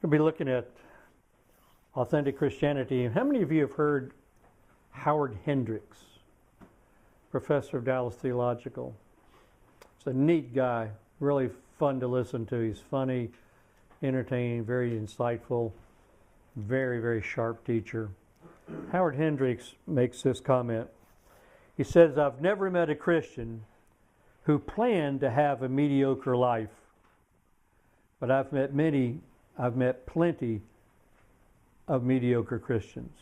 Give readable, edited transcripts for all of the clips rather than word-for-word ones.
We'll be looking at authentic Christianity. How many of you have heard Howard Hendricks, professor of Dallas Theological? He's a neat guy, really fun to listen to. He's funny, entertaining, very insightful, very, very sharp teacher. Howard Hendricks makes this comment. He says, "I've never met a Christian who planned to have a mediocre life, but I've met plenty of mediocre Christians."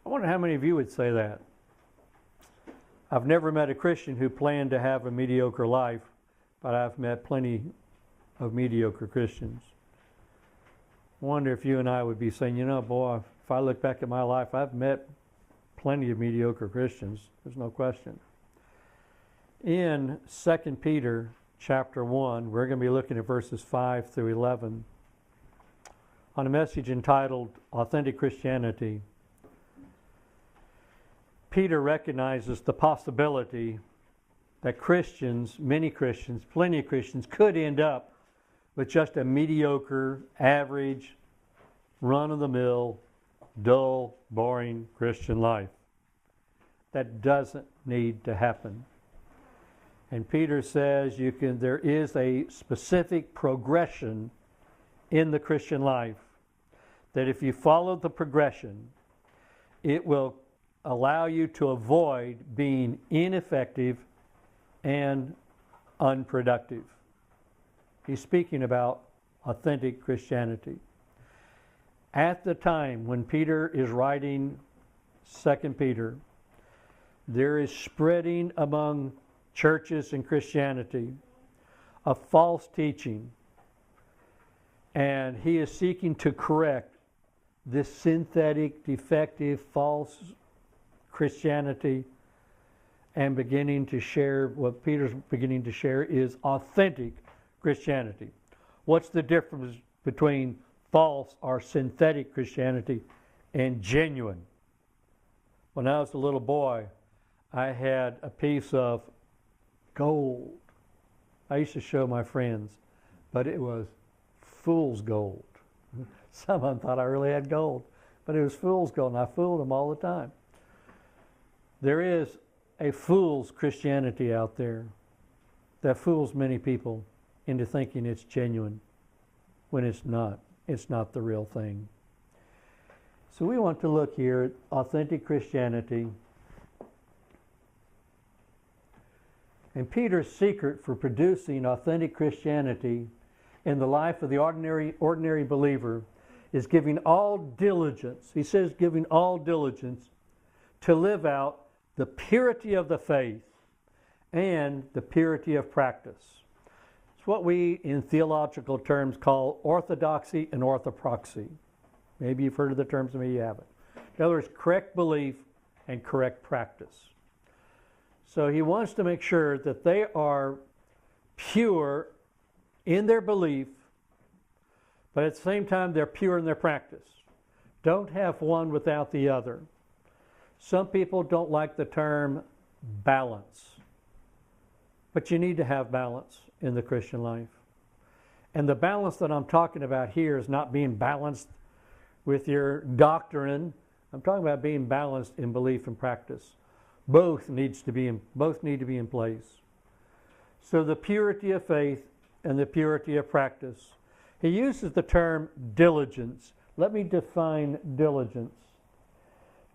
I wonder how many of you would say that. I've never met a Christian who planned to have a mediocre life, but I've met plenty of mediocre Christians. I wonder if you and I would be saying, you know, boy, if I look back at my life, I've met plenty of mediocre Christians. There's no question. In 2 Peter chapter 1, we're going to be looking at verses 5 through 11 on a message entitled Authentic Christianity. Peter recognizes the possibility that Christians, many Christians, plenty of Christians, could end up with just a mediocre, average, run-of-the-mill, dull, boring Christian life. That doesn't need to happen. And Peter says there is a specific progression in the Christian life, that if you follow the progression, it will allow you to avoid being ineffective and unproductive. He's speaking about authentic Christianity. At the time when Peter is writing 2 Peter, there is spreading among churches and Christianity a false teaching, and he is seeking to correct this synthetic, defective, false Christianity and beginning to share what Peter's beginning to share is authentic Christianity. What's the difference between false or synthetic Christianity and genuine? When I was a little boy, I had a piece of gold. I used to show my friends, but it was fool's gold. Some of them thought I really had gold, but it was fool's gold, and I fooled them all the time. There is a fool's Christianity out there that fools many people into thinking it's genuine when it's not. It's not the real thing. So we want to look here at authentic Christianity. And Peter's secret for producing authentic Christianity in the life of the ordinary believer is giving all diligence. He says giving all diligence to live out the purity of the faith and the purity of practice. It's what we in theological terms call orthodoxy and orthopraxy. Maybe you've heard of the terms, maybe you haven't. In other words, correct belief and correct practice. So he wants to make sure that they are pure in their belief, but at the same time they're pure in their practice. Don't have one without the other. Some people don't like the term balance, but you need to have balance in the Christian life. And the balance that I'm talking about here is not being balanced with your doctrine. I'm talking about being balanced in belief and practice. Both need to be in place. So the purity of faith and the purity of practice. He uses the term diligence. Let me define diligence.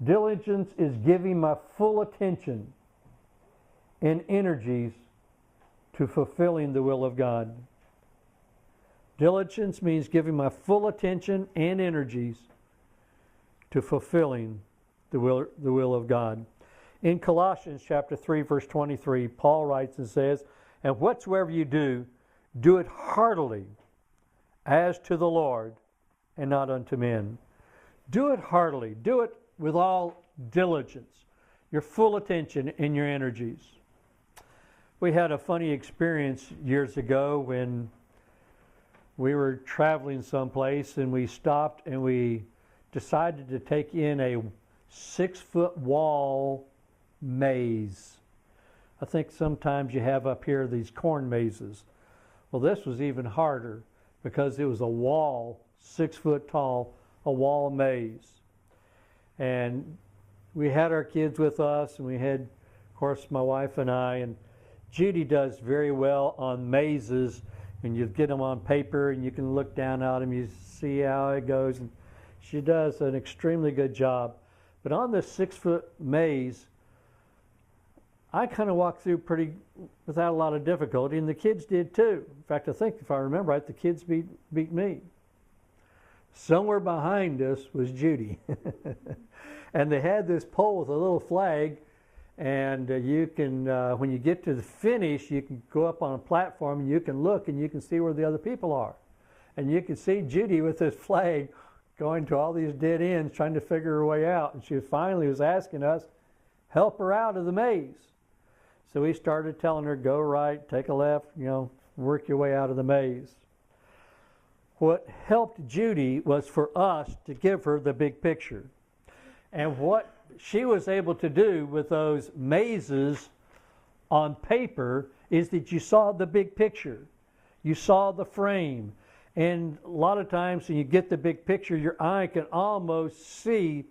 Diligence is giving my full attention and energies to fulfilling the will of God. Diligence means giving my full attention and energies to fulfilling the will of God. In Colossians chapter 3, verse 23, Paul writes and says, "And whatsoever you do, do it heartily, as to the Lord, and not unto men." Do it heartily. Do it with all diligence, your full attention and your energies. We had a funny experience years ago when we were traveling someplace and we stopped and we decided to take in a 6-foot wall maze. I think sometimes you have up here these corn mazes. Well, this was even harder because it was a wall, 6 foot tall, a wall maze. And we had our kids with us, and we had, of course, my wife and I, and Judy does very well on mazes, and you get them on paper and you can look down at them, you see how it goes, and she does an extremely good job. But on this 6 foot maze, I kind of walked through without a lot of difficulty, and the kids did too. In fact, I think if I remember right, the kids beat me. Somewhere behind us was Judy. And they had this pole with a little flag, and you can, when you get to the finish, you can go up on a platform and you can look and you can see where the other people are. And you can see Judy with this flag going to all these dead ends trying to figure her way out. And she finally was asking us, help her out of the maze. So we started telling her, go right, take a left, work your way out of the maze. What helped Judy was for us to give her the big picture. And what she was able to do with those mazes on paper is that you saw the big picture. You saw the frame. And a lot of times when you get the big picture, your eye can almost see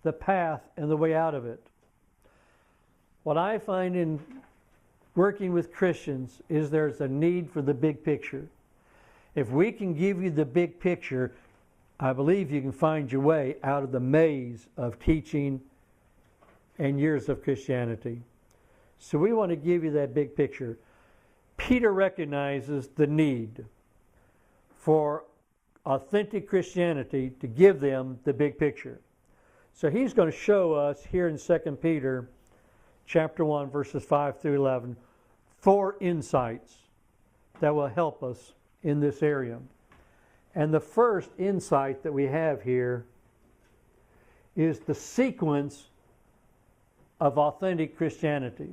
the path and the way out of it. What I find in working with Christians is there's a need for the big picture. If we can give you the big picture, I believe you can find your way out of the maze of teaching and years of Christianity. So we want to give you that big picture. Peter recognizes the need for authentic Christianity to give them the big picture. So he's going to show us here in 2 Peter chapter 1, verses 5 through 11, 4 insights that will help us in this area. And the first insight that we have here is the sequence of authentic Christianity.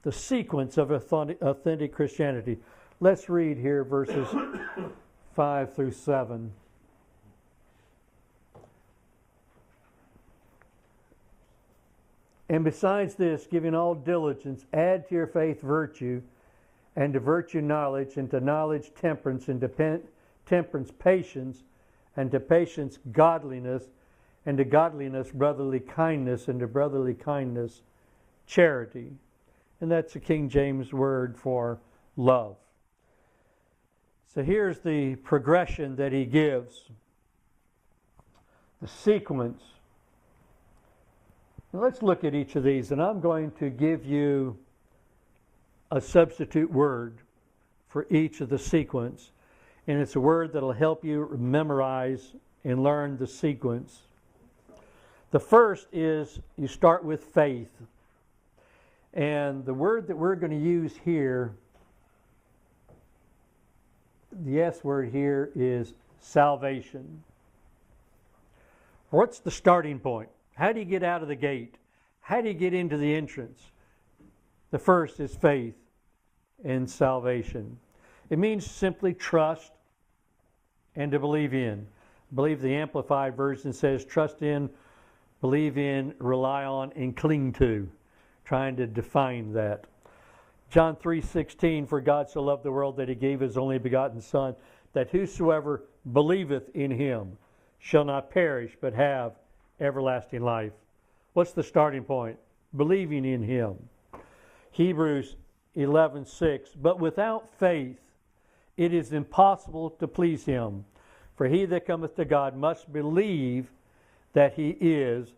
The sequence of authentic Christianity. Let's read here verses 5 through 7. And besides this, giving all diligence, add to your faith virtue, and to virtue knowledge, and to knowledge temperance, and to temperance patience, and to patience godliness, and to godliness brotherly kindness, and to brotherly kindness charity. And that's the King James word for love. So here's the progression that he gives, the sequence. Now let's look at each of these, and I'm going to give you a substitute word for each of the sequence. And it's a word that'll help you memorize and learn the sequence. The first is you start with faith. And the word that we're going to use here, the S word here is salvation. What's the starting point? How do you get out of the gate? How do you get into the entrance? The first is faith and salvation. It means simply trust and to believe in. I believe the Amplified Version says trust in, believe in, rely on, and cling to. Trying to define that. John 3:16, for God so loved the world that he gave his only begotten Son, that whosoever believeth in him shall not perish, but have everlasting life. What's the starting point? Believing in him. Hebrews 11:6, but without faith it is impossible to please him. For he that cometh to God must believe that he is,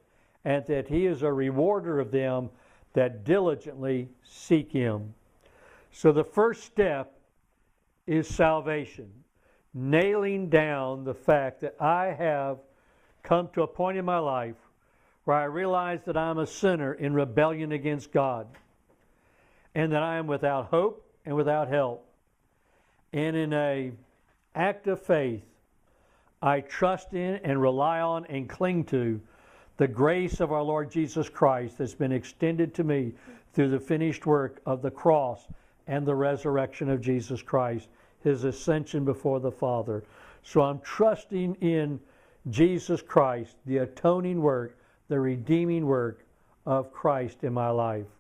and that he is a rewarder of them that diligently seek him. So the first step is salvation. Nailing down the fact that I have come to a point in my life where I realize that I'm a sinner in rebellion against God, and that I am without hope and without help. And in an act of faith, I trust in and rely on and cling to the grace of our Lord Jesus Christ that's been extended to me through the finished work of the cross and the resurrection of Jesus Christ, his ascension before the Father. So I'm trusting in Jesus Christ, the atoning work, the redeeming work of Christ in my life.